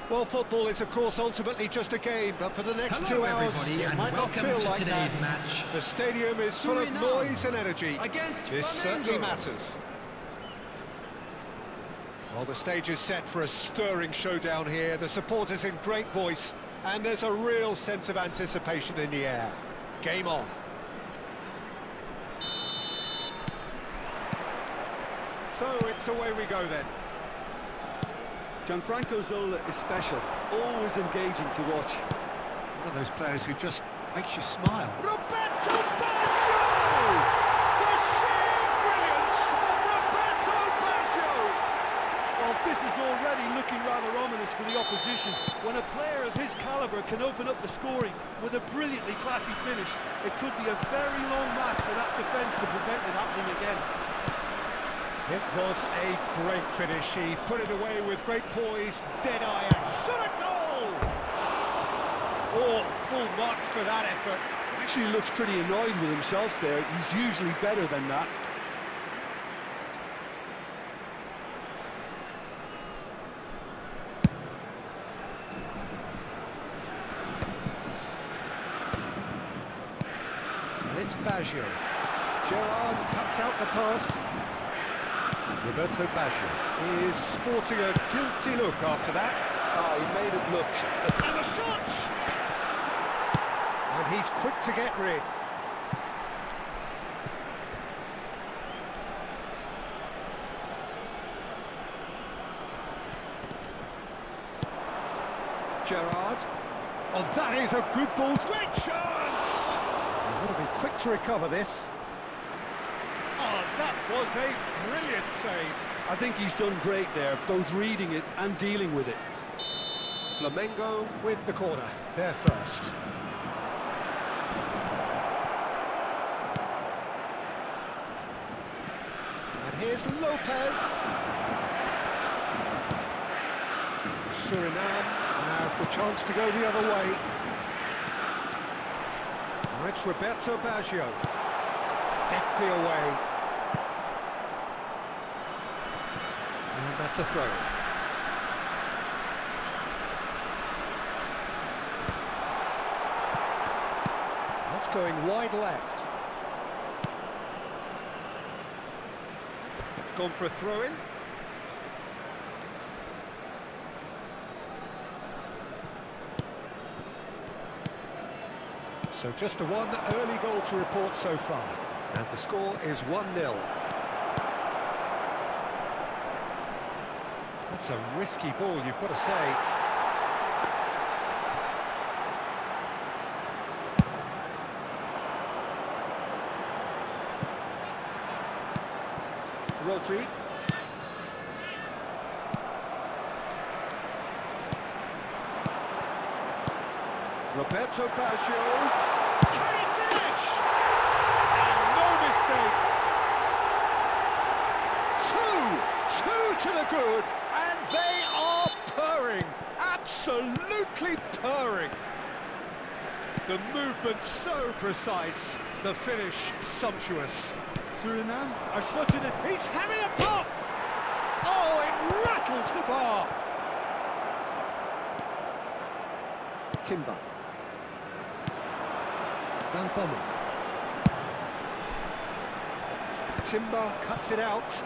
Well, football is, of course, ultimately just a game, but for the next Hello 2 hours, everybody, it and might not welcome feel to like today's that. match. The stadium is full of Suriname noise and energy. against This certainly Flamengo. matters. Well, the stage is set for a stirring showdown here. The supporters in great voice, and there's a real sense of anticipation in the air. Game on. So it's away we go then. Gianfranco Zola is special, always engaging to watch. One of those players who just makes you smile. Roberto Baggio! The sheer brilliance of Roberto Baggio! Well, this is already looking rather ominous for the opposition. When a player of his calibre can open up the scoring with a brilliantly classy finish, it could be a very long match for that defence to prevent it happening again. It was a great finish. He put it away with great poise, dead-eye, and shot a goal! Oh, full marks for that effort. Actually looks pretty annoyed with himself there. He's usually better than that. And it's Baggio. Gerrard cuts out the pass. Roberto Baggio is sporting a guilty look after that. Ah, he made it look. And the shot! And he's quick to get rid. Gerrard. Oh, that is a good ball. Great chance! You've got to be quick to recover this. Oh, that was a brilliant save. I think he's done great there, both reading it and dealing with it. Flamengo with the corner. They're first. And here's Lopez. Suriname have the chance to go the other way. Now it's Roberto Baggio. Deftly away. And that's a throw. That's going wide left. It's gone for a throw-in. So just the one early goal to report so far. And the score is 1-0. That's a risky ball, you've got to say. Rodri. Roberto Baggio. Can he finish? And no mistake. Two to the good, and they are purring. Absolutely purring. The movement so precise, the finish sumptuous. Suriname are such an... He's having a pop! Oh, it rattles the bar! Timber. Van Bommel. Timber cuts it out.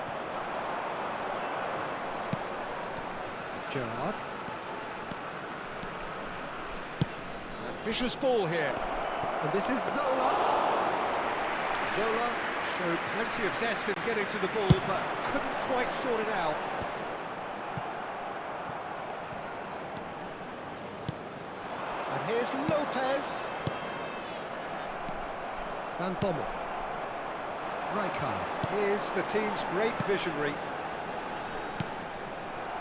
Gerrard. Ambitious ball here. And this is Zola. Zola showed plenty of zest in getting to the ball, but couldn't quite sort it out. And here's Lopez. Van Bommel. Rijkaard. Here's the team's great visionary.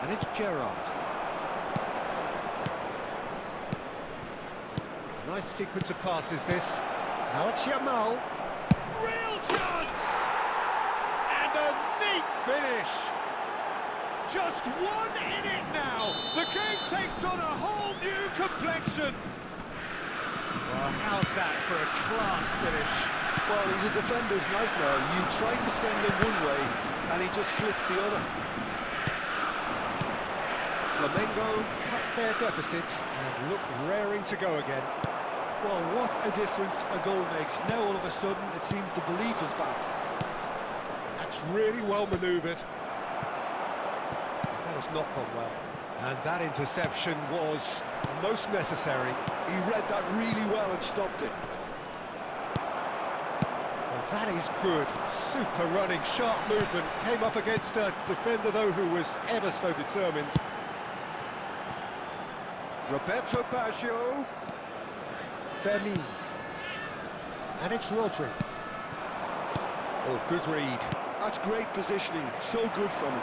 And it's Gerrard. Nice sequence of passes this. Now it's Yamal. Real chance! And a neat finish. Just one in it now. The game takes on a whole new complexion. Well, how's that for a class finish? Well, he's a defender's nightmare. You try to send him one way, and he just slips the other. Flamengo cut their deficit and look raring to go again. Well, what a difference a goal makes. Now all of a sudden it seems the belief is back. That's really well manoeuvred. That has not gone well. And that interception was most necessary. He read that really well and stopped it. Well, that is good. Super running, sharp movement. Came up against a defender, though, who was ever so determined. Roberto Baggio. Fermin. And it's Rodri. Oh, good read. That's great positioning. So good from him.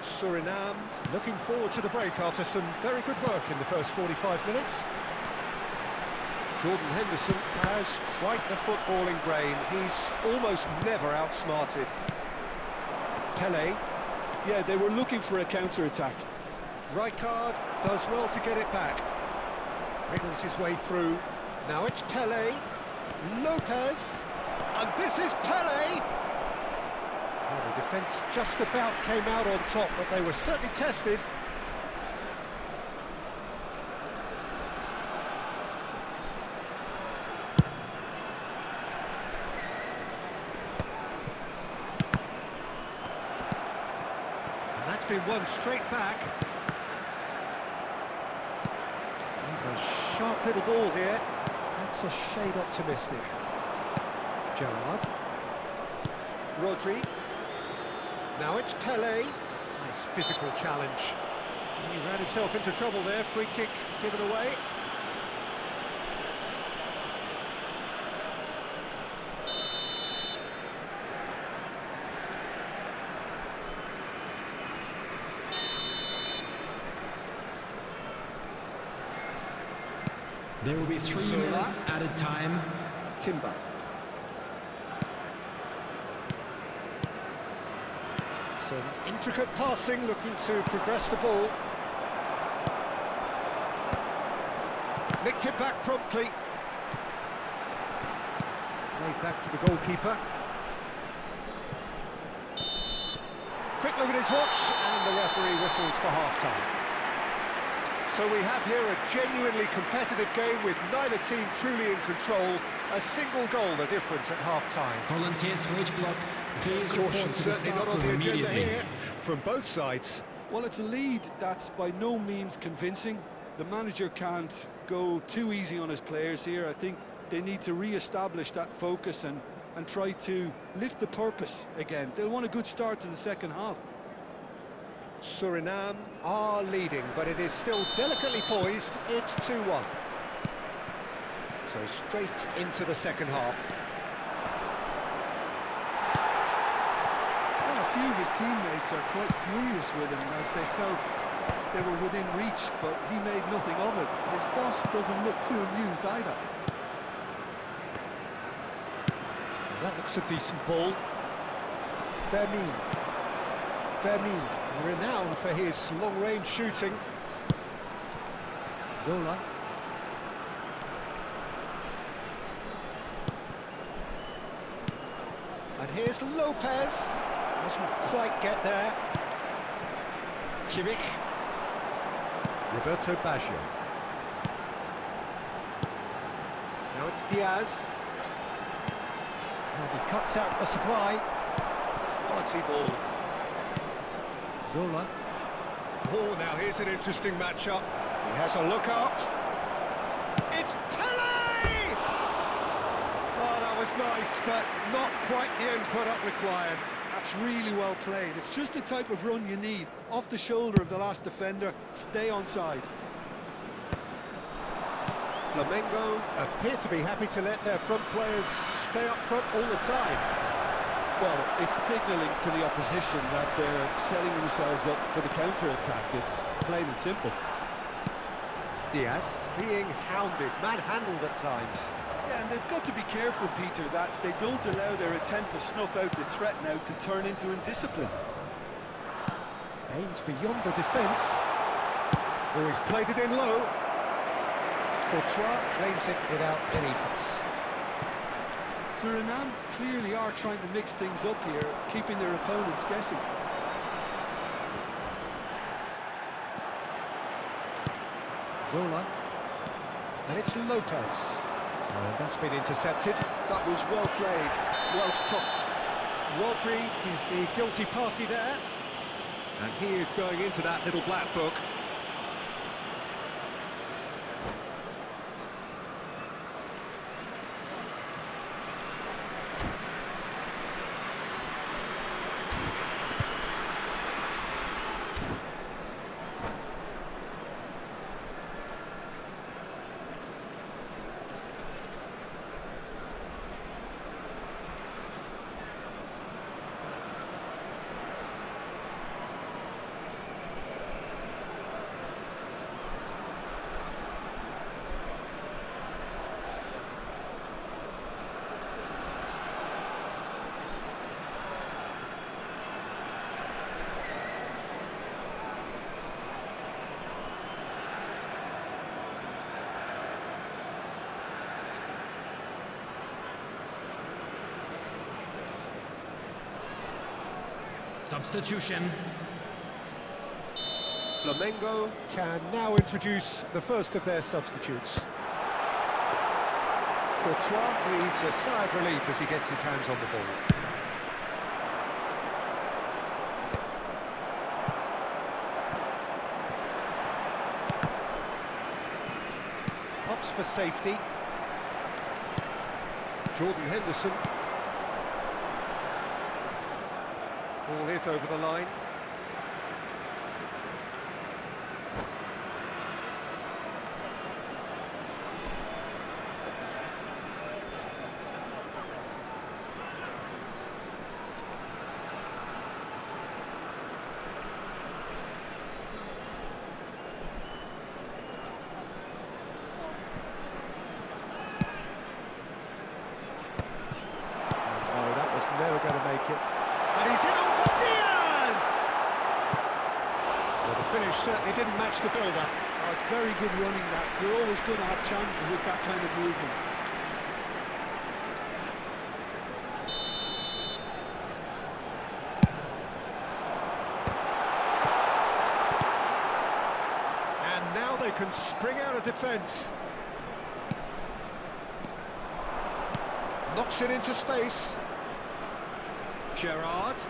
Suriname looking forward to the break after some very good work in the first 45 minutes. Jordan Henderson has quite the footballing brain. He's almost never outsmarted. Pele. Yeah, they were looking for a counter-attack. Rijkaard does well to get it back. Wriggles his way through. Now it's Pele. Lopez. And this is Pele! Well, the defence just about came out on top, but they were certainly tested. And that's been won straight back. He's a sharp little ball here. That's a shade optimistic. Gerrard. Rodri. Now it's Pele. Nice physical challenge. He ran himself into trouble there. Free kick given away. There will be 3 minutes added time. Timber. Some intricate passing, looking to progress the ball. Nicked it back promptly. Played back to the goalkeeper. Quick look at his watch, and the referee whistles for half-time. So we have here a genuinely competitive game with neither team truly in control. A single goal the difference at half-time. Volunteers for each block, please report Caution to the certainly staff not on the room agenda immediately. here from both sides. Well, it's a lead that's by no means convincing. The manager can't go too easy on his players here. I think they need to re-establish that focus and try to lift the purpose again. They'll want a good start to the second half. Suriname are leading, but it is still delicately poised. It's 2-1. So straight into the second half. Well, a few of his teammates are quite furious with him as they felt they were within reach, but he made nothing of it. His boss doesn't look too amused either. That looks a decent ball. Fermin. Fermin, renowned for his long-range shooting. Zola. And here's Lopez. Doesn't quite get there. Kimmich. Roberto Baggio. Now it's Diaz. And he cuts out the supply. Quality ball. Zola. Oh, now here's an interesting matchup. He has a look up. It's Pele! Oh, that was nice, but not quite the end product required. That's really well played. It's just the type of run you need. Off the shoulder of the last defender, stay onside. Flamengo appear to be happy to let their front players stay up front all the time. Well, it's signalling to the opposition that they're setting themselves up for the counter-attack. It's plain and simple. Diaz being hounded, manhandled at times. Yeah, and they've got to be careful, Peter, that they don't allow their attempt to snuff out the threat now to turn into indiscipline. Aims beyond the defence. Oh, he's played it in low. Courtois claims it without any fuss. Suriname clearly are trying to mix things up here, keeping their opponents guessing. Zola. And it's Lopez. And that's been intercepted. That was well played, well stopped. Rodri is the guilty party there. And he is going into that little black book. Substitution. Flamengo can now introduce the first of their substitutes. Courtois breathes a sigh of relief as he gets his hands on the ball. Opts for safety. Jordan Henderson. Ball is over the line. No, that was never going to make it. And he's in on goal! Diaz! Well, the finish certainly didn't match the build-up. Oh, it's very good running that. You're always going to have chances with that kind of movement. And now they can spring out of defence. Knocks it into space. Gerrard.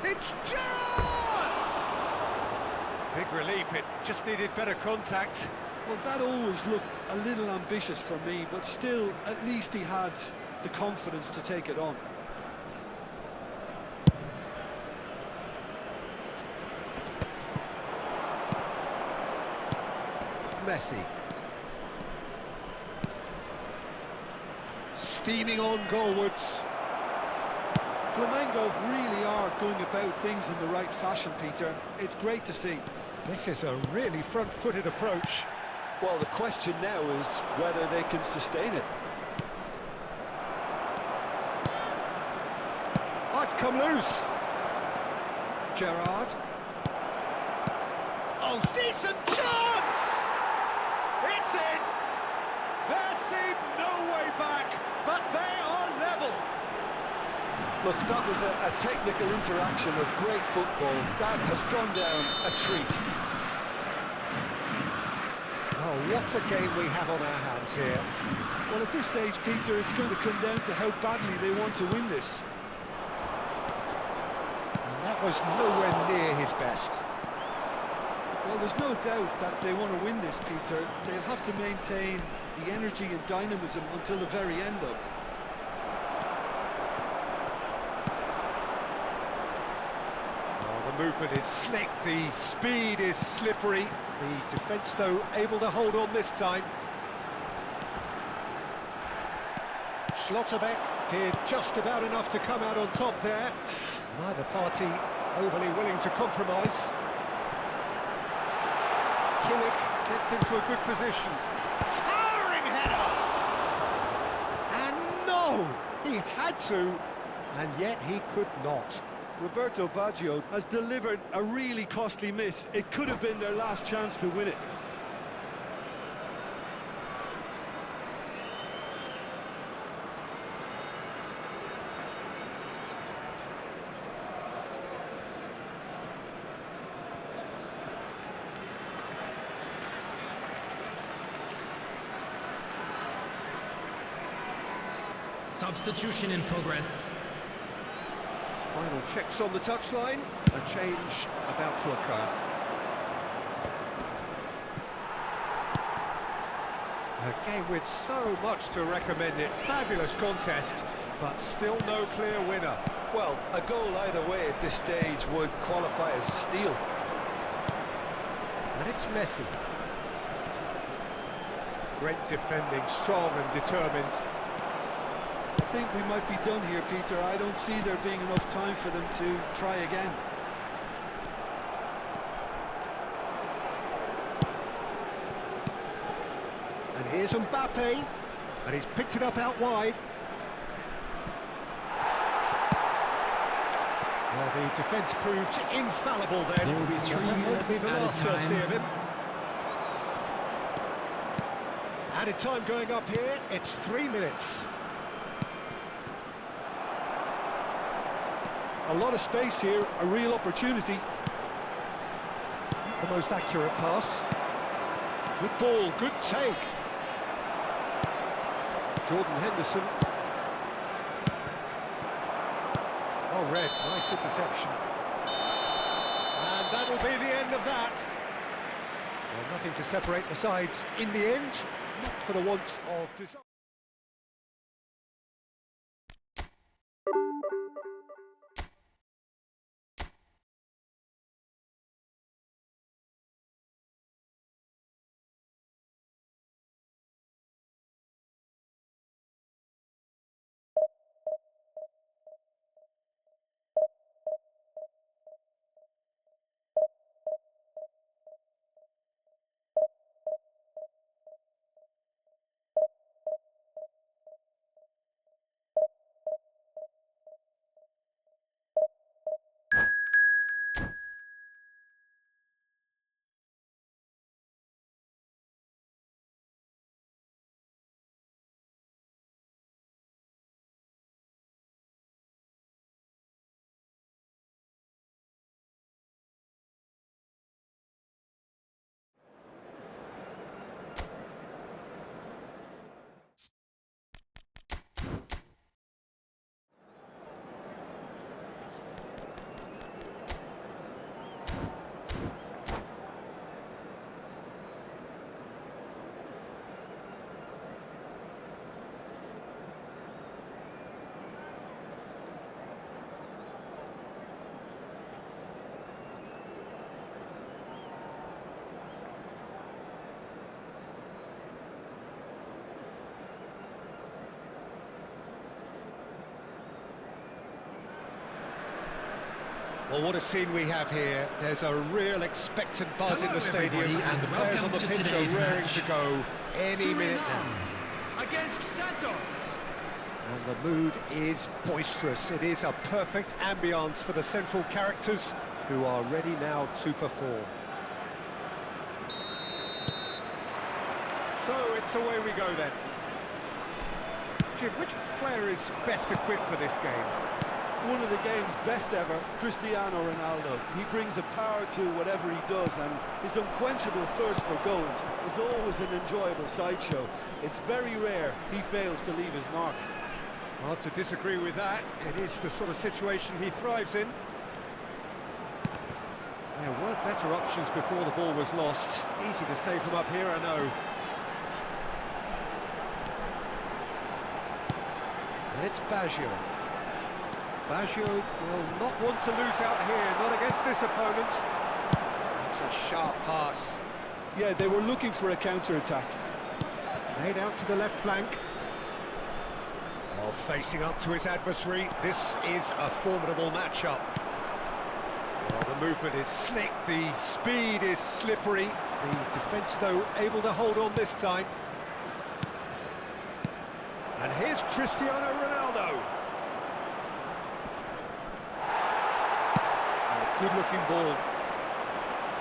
It's Gerrard! Big relief, it just needed better contact. Well, that always looked a little ambitious for me, but still, at least he had the confidence to take it on. Messi. Steaming on goalwards. Flamengo really are going about things in the right fashion, Peter. It's great to see. This is a really front-footed approach. Well, the question now is whether they can sustain it. Oh, it's come loose. Gerrard. Oh, decent chance! It's in! There seemed no way back, but they are level. Look, that was a technical interaction of great football. That has gone down a treat. Well, what a game we have on our hands here. Well, at this stage, Peter, it's going to come down to how badly they want to win this. And that was nowhere near his best. Well, there's no doubt that they want to win this, Peter. They'll have to maintain the energy and dynamism until the very end, though. The movement is slick, the speed is slippery. The defence, though, able to hold on this time. Schlotterbeck did just about enough to come out on top there. Neither party overly willing to compromise. Kimmich gets into a good position. Towering header! And no! He had to, and yet he could not. Roberto Baggio has delivered a really costly miss. It could have been their last chance to win it. Substitution in progress. Final checks on the touchline. A change about to occur. A game with so much to recommend it. Fabulous contest, but still no clear winner. Well, a goal either way at this stage would qualify as a steal. And it's Messi. Great defending, strong and determined. I think we might be done here, Peter. I don't see there being enough time for them to try again. And here's Mbappe, and he's picked it up out wide. Well, the defence proved infallible then. There will be 3 That won't be minutes the added last they'll see of time. him. Added time going up here, it's 3 minutes. A lot of space here, a real opportunity. The most accurate pass. Good ball, good take. Jordan Henderson. Oh, red, nice interception. And that'll be the end of that. Well, nothing to separate the sides in the end, not for the want of desire. Well, what a scene we have here. There's a real expectant buzz in the stadium, everybody, and the and players on welcome the to pitch are today's raring match. to go any minute now. Against Santos. And the mood is boisterous. It is a perfect ambience for the central characters who are ready now to perform. So it's away we go then. Jim, which player is best equipped for this game? One of the game's best ever, Cristiano Ronaldo. He brings a power to whatever he does, and his unquenchable thirst for goals is always an enjoyable sideshow. It's very rare he fails to leave his mark. Hard to disagree with that. It is the sort of situation he thrives in. There were better options before the ball was lost. Easy to say from up here, I know. And it's Baggio. Baggio will not want to lose out here, not against this opponent. That's a sharp pass. Yeah, they were looking for a counter-attack. Laid out to the left flank. Oh, facing up to his adversary. This is a formidable matchup. Well, the movement is slick, the speed is slippery. The defence, though, able to hold on this time. And here's Cristiano Ronaldo. Good-looking ball.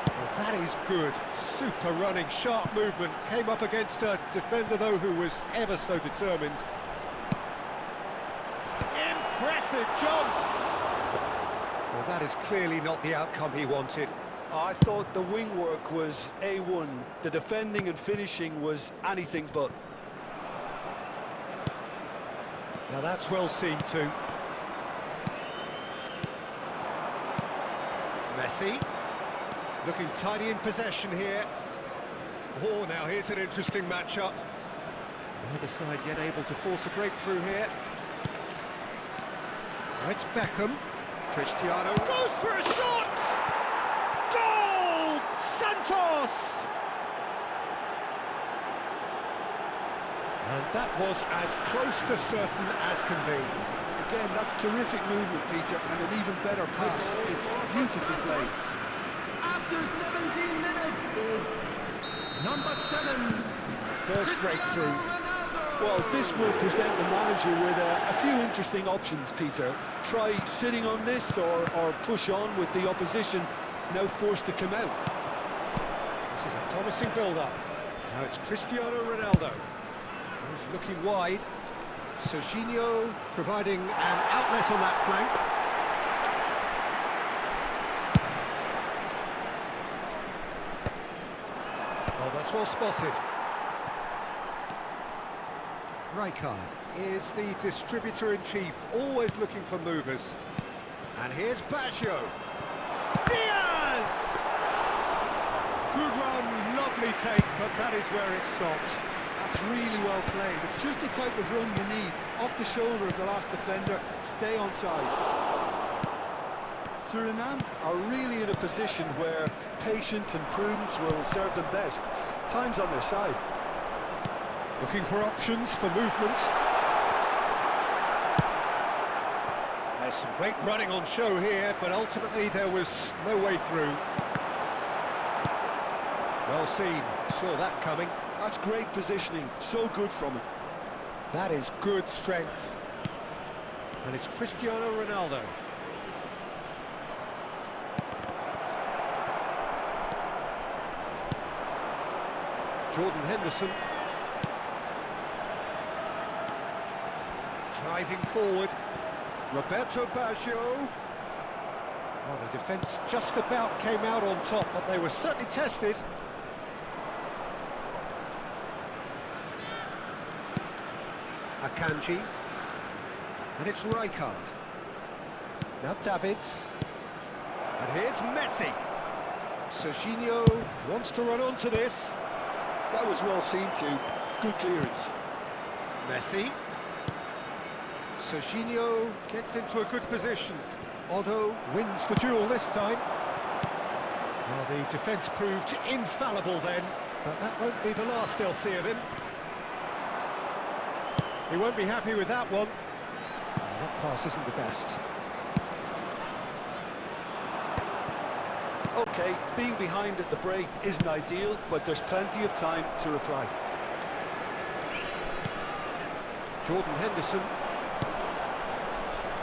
Well, that is good. Super running, sharp movement. Came up against a defender, though, who was ever so determined. Impressive jump! Well, that is clearly not the outcome he wanted. I thought the wing work was A1. The defending and finishing was anything but. Now that's well seen too. Messi, looking tidy in possession here. Oh, now here's an interesting matchup. Neither side yet able to force a breakthrough here. Now it's Beckham. Cristiano goes for a shot! Goal! Santos! And that was as close to certain as can be. Again, that's terrific movement, Peter, and an even better pass. It's beautifully played. After 17 minutes is number 7. First breakthrough. Well, this will present the manager with a few interesting options, Peter. Try sitting on this or push on with the opposition now forced to come out. This is a promising build-up. Now it's Cristiano Ronaldo. He's looking wide. Serginho providing an outlet on that flank. Oh, that's well spotted. Rijkaard is the distributor-in-chief, always looking for movers. And here's Baggio. Diaz! Good run, lovely take, but that is where it stopped. That's really well played. It's just the type of run you need. Off the shoulder of the last defender, stay onside. Suriname are really in a position where patience and prudence will serve them best. Time's on their side. Looking for options for movement. There's some great running on show here, but ultimately there was no way through. Well seen, saw that coming. That's great positioning, so good from him. That is good strength. And it's Cristiano Ronaldo. Jordan Henderson. Driving forward. Roberto Baggio. Well, the defence just about came out on top, but they were certainly tested. Akanji, and it's Rijkaard. Now Davids, and here's Messi. Serginho wants to run onto this. That was well seen too. Good clearance. Messi. Serginho gets into a good position. Otto wins the duel this time. Well, the defence proved infallible then, but that won't be the last they'll see of him. He won't be happy with that one. That pass isn't the best. Okay, being behind at the break isn't ideal, but there's plenty of time to reply. Jordan Henderson.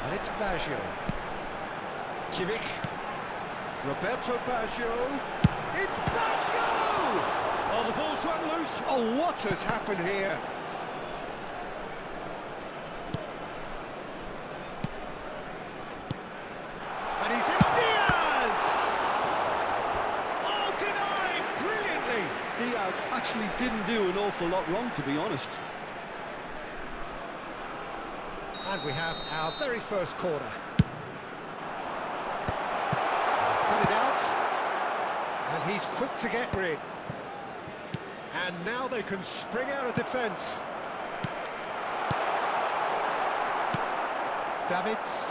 And it's Baggio. Kimmich. Roberto Baggio. It's Baggio! Oh, the ball's run loose. Oh, what has happened here? And he's in. Diaz! Oh, denied brilliantly. Diaz actually didn't do an awful lot wrong, to be honest. And we have our very first corner. He's put it out. And he's quick to get rid. And now they can spring out of defence. Davids.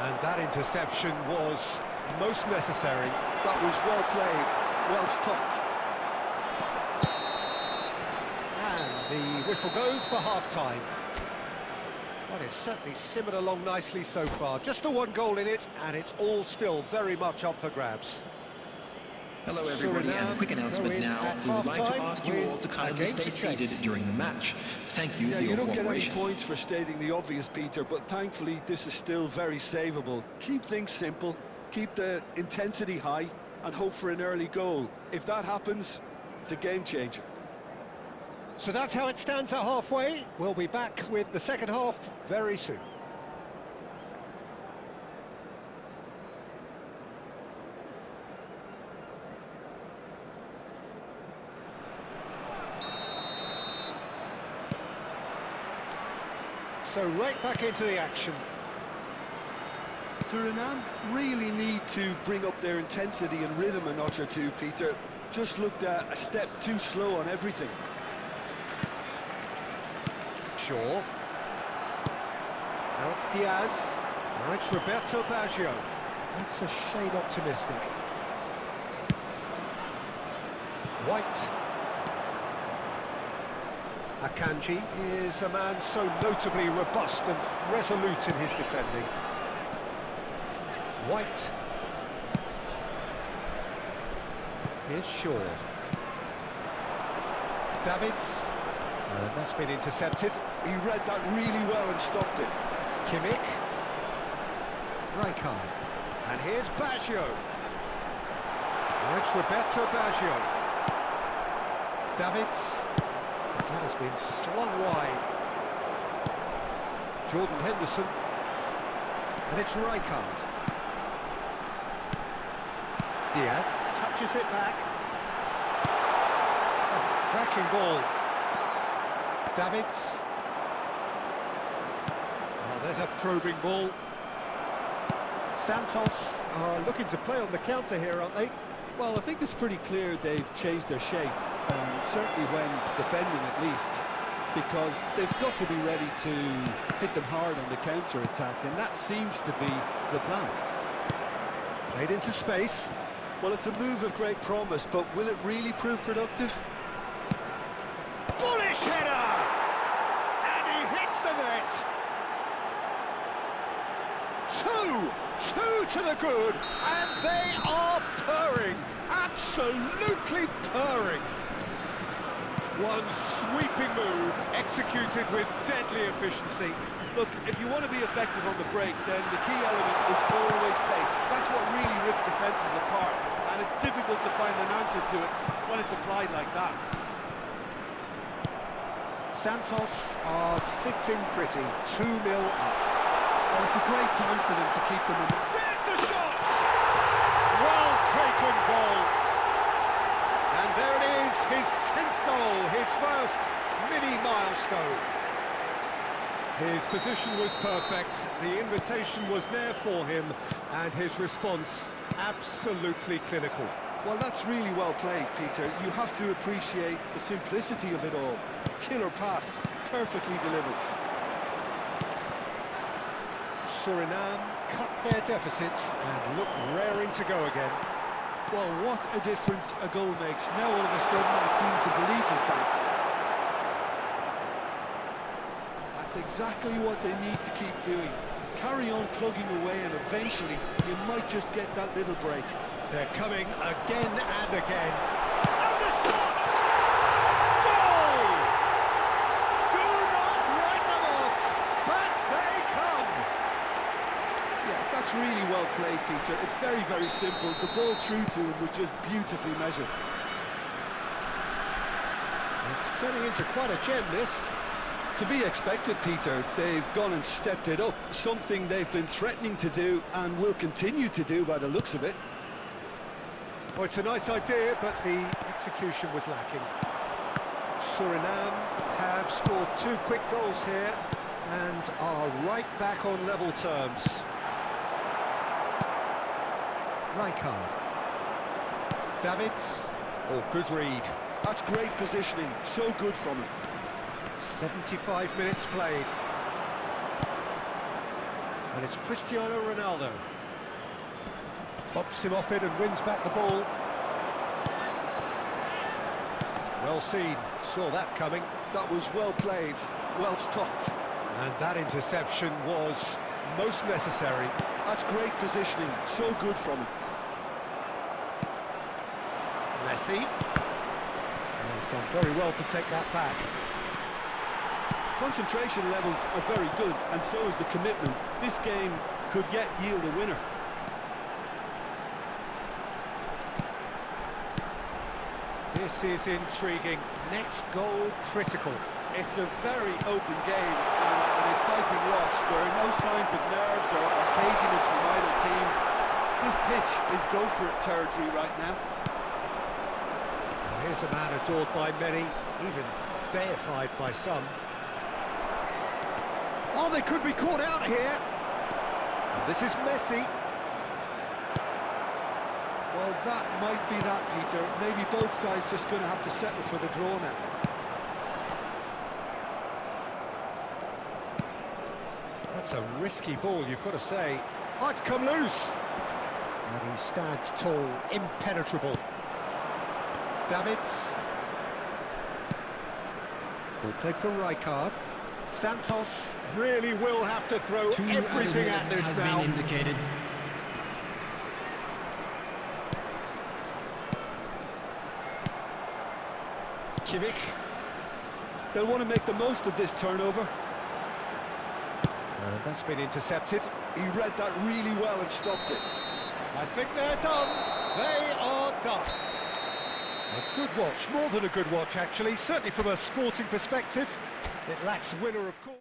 And that interception was most necessary. That was well played, well stopped. And the whistle goes for half-time. Well, it's certainly simmered along nicely so far. Just the one goal in it, and it's all still very much up for grabs. Hello everybody, and a quick announcement now. We would like to ask you all to kindly stay seated during the match. Thank you Yeah, for you your don't get any cooperation. points for stating the obvious, Peter, but thankfully this is still very savable. Keep things simple, keep the intensity high, and hope for an early goal. If that happens, it's a game changer. So that's how it stands at halfway. We'll be back with the second half very soon. So right back into the action. Suriname really need to bring up their intensity and rhythm a notch or two, Peter. Just looked a step too slow on everything. Shaw. Now it's Diaz. Now it's Roberto Baggio. That's a shade optimistic. White. Akanji is a man so notably robust and resolute in his defending. White. Here's Shaw. Davids. That's been intercepted. He read that really well and stopped it. Kimmich. Rijkaard. And here's Baggio. Now it's Roberto Baggio. Davids. That has been slung wide. Jordan Henderson. And it's Rijkaard. Diaz touches it back. Oh, cracking ball. Davids. Oh, there's a probing ball. Santos are looking to play on the counter here, aren't they? Well, I think it's pretty clear they've changed their shape, certainly when defending at least, because they've got to be ready to hit them hard on the counter-attack, and that seems to be the plan. Played into space. Well, it's a move of great promise, but will it really prove productive? Bullish header! And he hits the net! Two to the good, and they are purring, absolutely purring. One sweeping move, executed with deadly efficiency. Look, if you want to be effective on the break, then the key element is always pace. That's what really rips defences apart, and it's difficult to find an answer to it when it's applied like that. Santos are sitting pretty, 2-0 up. Well, it's a great time for them to keep them in. There's the shot! Well taken goal. And there it is, his 10th goal, his first mini milestone. His position was perfect, the invitation was there for him, and his response absolutely clinical. Well, that's really well played, Peter. You have to appreciate the simplicity of it all. Killer pass, perfectly delivered. Suriname cut their deficits and look raring to go again. Well, what a difference a goal makes. Now all of a sudden it seems the belief is back. That's exactly what they need to keep doing. Carry on plugging away and eventually you might just get that little break. They're coming again and again. And the shots! Goal! Do not write them off, but they come! Yeah, that's really well played, Peter. It's very, very simple. The ball through to him was just beautifully measured. It's turning into quite a gem, this. To be expected, Peter. They've gone and stepped it up, something they've been threatening to do and will continue to do by the looks of it. Well, it's a nice idea, but the execution was lacking. Suriname have scored 2 quick goals here and are right back on level terms. Rijkaard. Davids. Oh, good read. That's great positioning, so good from him. 75 minutes played. And it's Cristiano Ronaldo. Bops him off it and wins back the ball. Well seen, saw that coming. That was well played, well stopped. And that interception was most necessary. That's great positioning, so good from him. Messi. Oh, he's done very well to take that back. Concentration levels are very good, and so is the commitment. This game could yet yield a winner. This is intriguing. Next goal critical. It's a very open game and an exciting watch. There are no signs of nerves or caginess from either team. This pitch is go-for-it territory right now. And here's a man adored by many, even deified by some. Oh, they could be caught out here. And this is Messi. Well, that might be that, Peter. Maybe both sides just going to have to settle for the draw now. That's a risky ball, you've got to say. Oh, it's come loose. And he stands tall, impenetrable. Davids. Well played for Rijkaard. Santos really will have to throw everything at this now. Been indicated. Kimmich. They'll want to make the most of this turnover. And that's been intercepted. He read that really well and stopped it. I think they're done. They are done. A good watch, more than a good watch actually, certainly from a sporting perspective. It lacks winner, of course.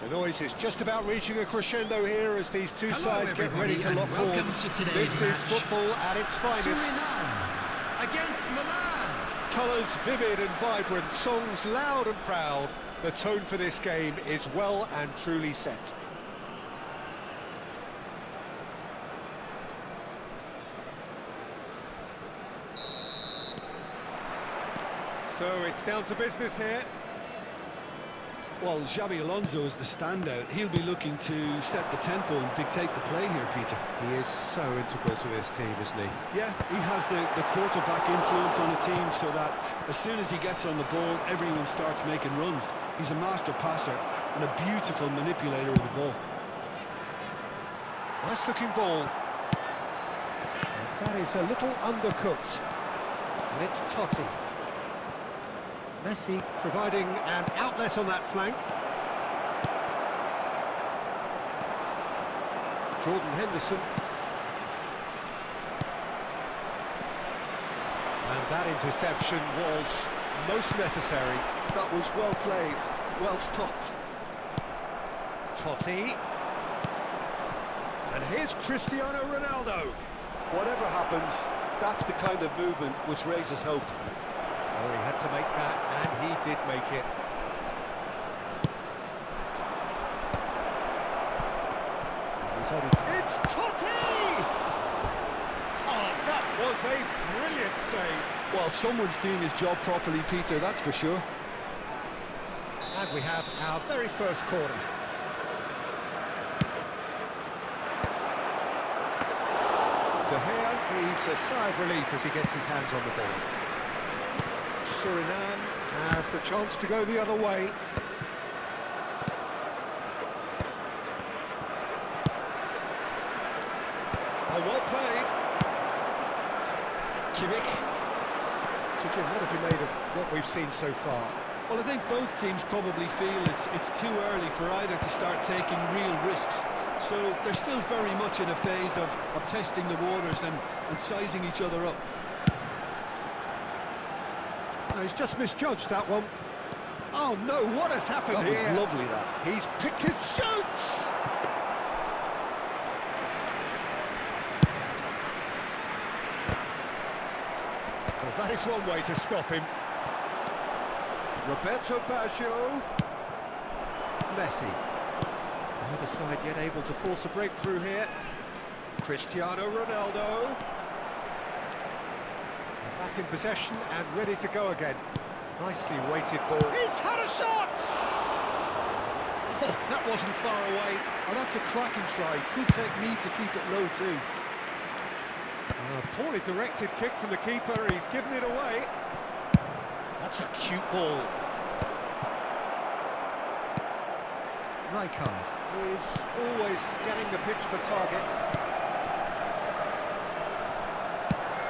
The noise is just about reaching a crescendo here as these two sides get ready to lock horns. This is football at its finest. Suriname against Milan. Colours vivid and vibrant, songs loud and proud. The tone for this game is well and truly set. So it's down to business here. Well, Xabi Alonso is the standout. He'll be looking to set the tempo and dictate the play here, Peter. He is so integral to this team, isn't he? Yeah, he has the quarterback influence on the team so that as soon as he gets on the ball, everyone starts making runs. He's a master passer and a beautiful manipulator of the ball. Nice looking ball. And that is a little undercooked. And it's Totti. Messi providing an outlet on that flank. Jordan Henderson. And that interception was most necessary. That was well played, well stopped. Totti. And here's Cristiano Ronaldo. Whatever happens, that's the kind of movement which raises hope. Oh, he had to make that, and he did make it. It's Totti! Oh, that was a brilliant save. Well, someone's doing his job properly, Peter, that's for sure. And we have our very first corner. De Gea heaves a sigh of relief as he gets his hands on the ball. Suriname has the chance to go the other way. Oh, well played. Kimmich. So Jim, what have you made of what we've seen so far? Well, I think both teams probably feel it's too early for either to start taking real risks. So they're still very much in a phase of testing the waters and sizing each other up. No, he's just misjudged that one. Oh no, what has happened here? That was lovely, that. He's picked his shoots! Well, that is one way to stop him. Roberto Baggio. Messi. Either side yet able to force a breakthrough here. Cristiano Ronaldo. Back in possession and ready to go again. Nicely weighted ball. He's had a shot! Oh, that wasn't far away. Oh, that's a cracking try. Good technique to keep it low too. Poorly directed kick from the keeper. He's given it away. That's a cute ball. Rijkaard is always scanning the pitch for targets.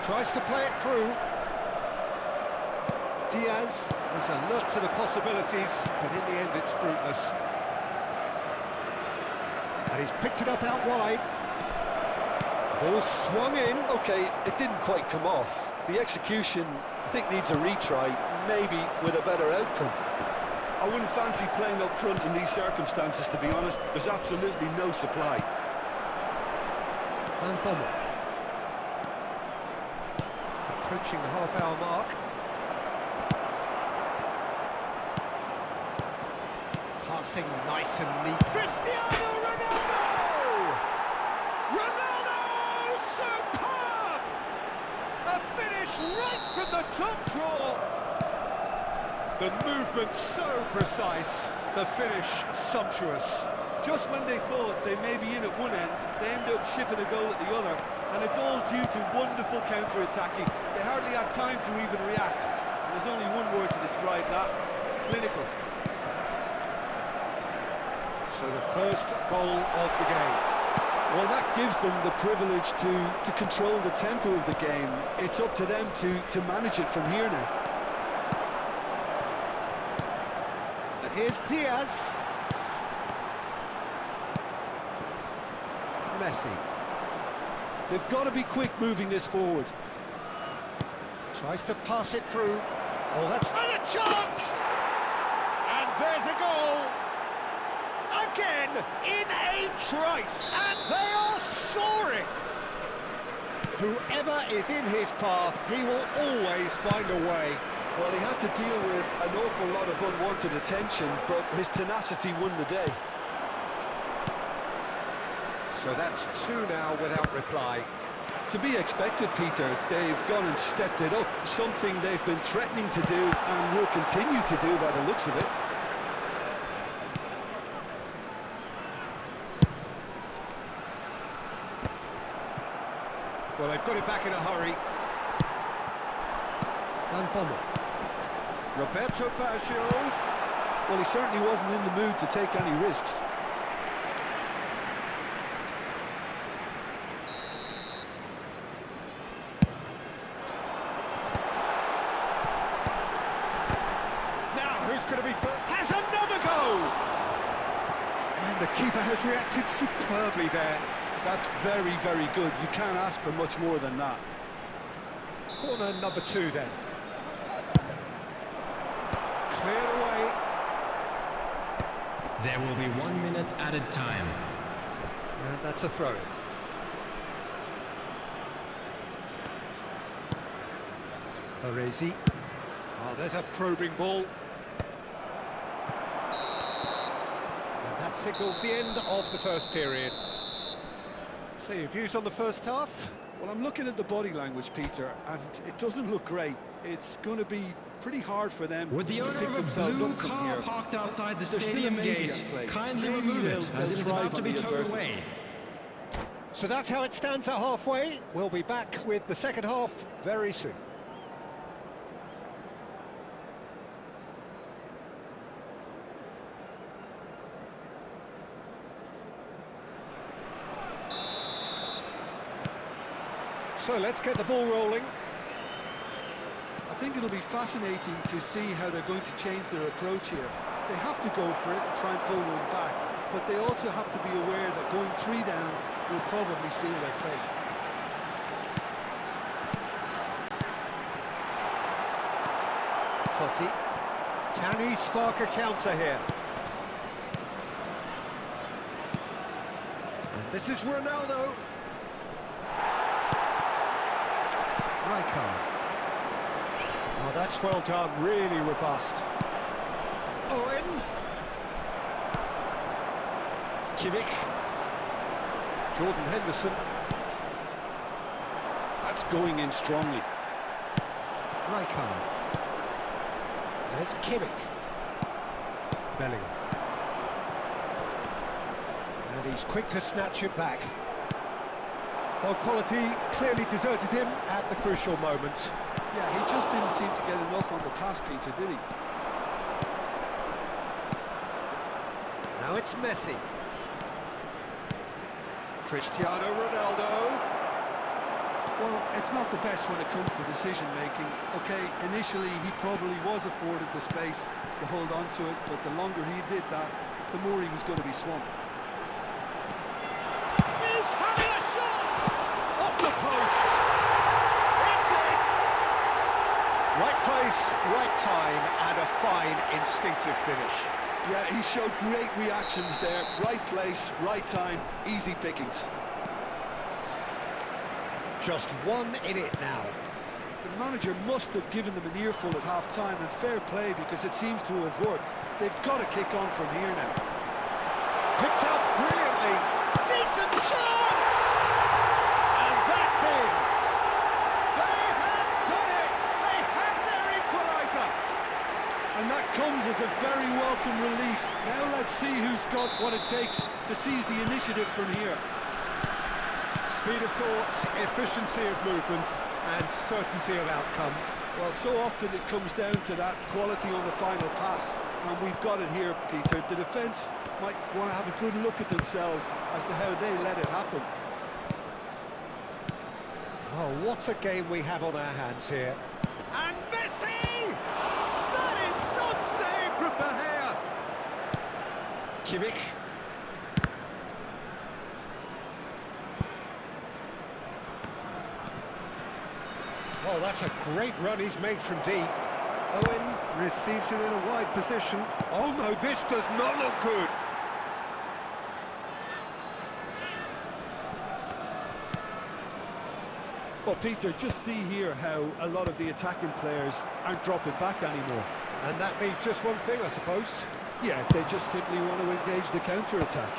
Tries to play it through. Diaz is alert to the possibilities, but in the end it's fruitless. And he's picked it up out wide. Ball swung in. Okay, it didn't quite come off. The execution, I think, needs a retry, maybe with a better outcome. I wouldn't fancy playing up front in these circumstances, to be honest. There's absolutely no supply. Van Bommel. Approaching the half-hour mark. Passing nice and neat. Cristiano Ronaldo! Ronaldo! Superb! A finish right from the top draw. The movement so precise, the finish sumptuous. Just when they thought they may be in at one end, they end up shipping a goal at the other, and it's all due to wonderful counter-attacking. They hardly had time to even react, and there's only one word to describe that: clinical. So the first goal of the game. Well, that gives them the privilege to control the tempo of the game. It's up to them to manage it from here now. And here's Diaz. Messi. They've got to be quick moving this forward. Tries to pass it through. Oh, that's not a chance! And there's a goal! Again, in a trice, and they are soaring! Whoever is in his path, he will always find a way. Well, he had to deal with an awful lot of unwanted attention, but his tenacity won the day. So that's two now without reply. To be expected, Peter. They've gone and stepped it up, something they've been threatening to do and will continue to do by the looks of it. Well, they've got it back in a hurry. Van Bommel. Roberto Baggio. Well, he certainly wasn't in the mood to take any risks. Now, who's going to be first? Has another go! And the keeper has reacted superbly there. That's very, very good. You can't ask for much more than that. Corner number 2 then. Cleared away. There will be 1 minute added time. And that's a throw. Baresi. Oh, there's a probing ball. And that signals the end of the first period. So your views on the first half? Well, I'm looking at the body language, Peter, and it doesn't look great. It's going to be pretty hard for them Would the to owner pick of a themselves blue up from car here. parked outside the There's still a stadium maybe gate at play. kindly Maybe remove it they'll as it is thrive about to on be the towed adversity. away? So that's how it stands at halfway. We'll be back with the second half very soon. So let's get the ball rolling. I think it'll be fascinating to see how they're going to change their approach here. They have to go for it and try and pull one back, but they also have to be aware that going 3 down will probably seal their fate. Totti. Can he spark a counter here? And this is Ronaldo. Rijkaard. Oh, that's well done, really robust. Owen. Kimmich. Jordan Henderson. That's going in strongly. Rijkaard. And it's Kimmich. Bellingham. And he's quick to snatch it back. Well, quality clearly deserted him at the crucial moment. Yeah, he just didn't seem to get enough on the pass, Peter, did he? Now it's Messi. Cristiano Ronaldo. Well, it's not the best when it comes to decision-making. OK, initially he probably was afforded the space to hold on to it, but the longer he did that, the more he was going to be swamped. He's having a shot! Off the post! It's it! Right place, right time, and a fine instinctive finish. Yeah, he showed great reactions there. Right place, right time, easy pickings. Just 1 in it now. The manager must have given them an earful at half-time, and fair play because it seems to have worked. They've got to kick on from here now. Picked up brilliantly. Decent chance! And that's in. They have done it! They have their equaliser! And that comes as a very welcome relief. Now let's see who's got what it takes to seize the initiative from here. Speed of thoughts, efficiency of movement, and certainty of outcome. Well, so often it comes down to that quality on the final pass, and we've got it here, Peter. The defence might want to have a good look at themselves as to how they let it happen. Oh, what a game we have on our hands here. And Messi! That is some save from De Gea! Kimmich. Oh, that's a great run he's made from deep. Owen receives it in a wide position. Oh no, this does not look good. Well, Peter, just see here how a lot of the attacking players aren't dropping back anymore. And that means just one thing, I suppose. Yeah, they just simply want to engage the counter-attack.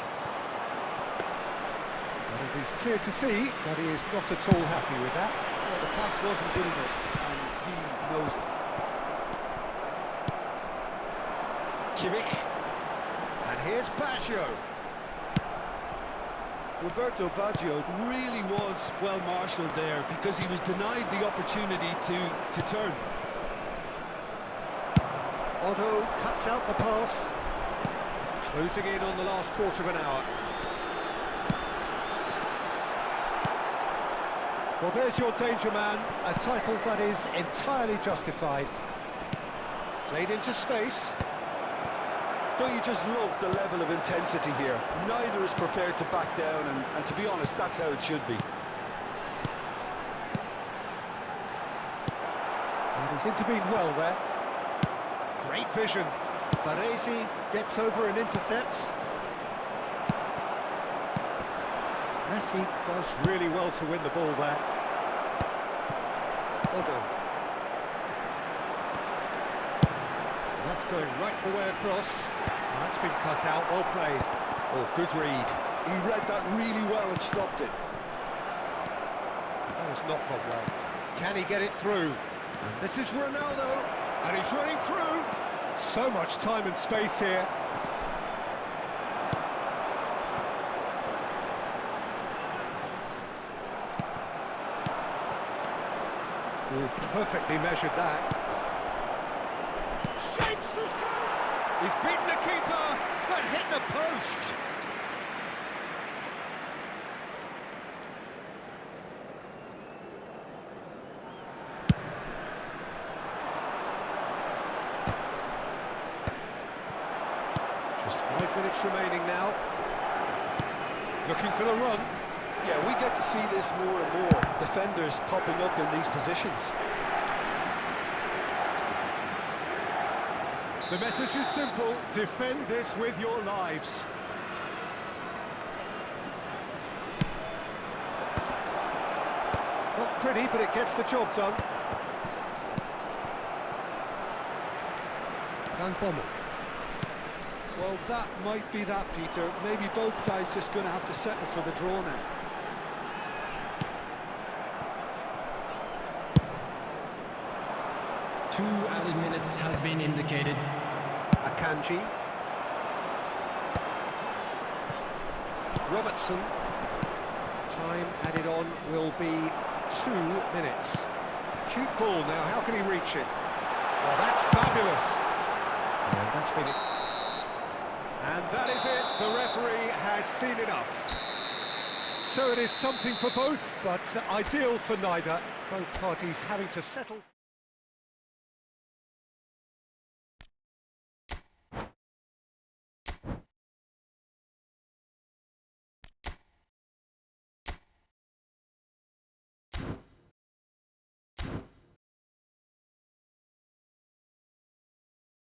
And it is clear to see that he is not at all happy with that. Well, the pass wasn't good enough, and he knows it. Kimmich. And here's Baggio. Roberto Baggio really was well marshalled there because he was denied the opportunity to turn. Otto cuts out the pass. Closing in on the last quarter of an hour. Well, there's your danger man, a title that is entirely justified. Played into space. Don't you just love the level of intensity here? Neither is prepared to back down, and to be honest, that's how it should be. And he's intervened well there. Great vision. Baresi gets over and intercepts. Messi does really well to win the ball there. Otto. That's going right the way across. That's been cut out, well played. Oh, good read. He read that really well and stopped it. That was not gone well. Can he get it through? And this is Ronaldo, and he's running through. So much time and space here. Oh, perfectly measured that. Shapes the shot! He's beaten the keeper, but hit the post. Just 5 minutes remaining now. Looking for the run. Yeah, we get to see this more and more. Defenders popping up in these positions. The message is simple: defend this with your lives. Not pretty, but it gets the job done. Van Bommel. Well, that might be that, Peter. Maybe both sides just going to have to settle for the draw now. Two added minutes has been indicated. Akanji. Robertson. Time added on will be 2 minutes. Cute ball now, how can he reach it? Well, that's fabulous. And that's been it. And that is it, the referee has seen enough. So it is something for both, but ideal for neither. Both parties having to settle.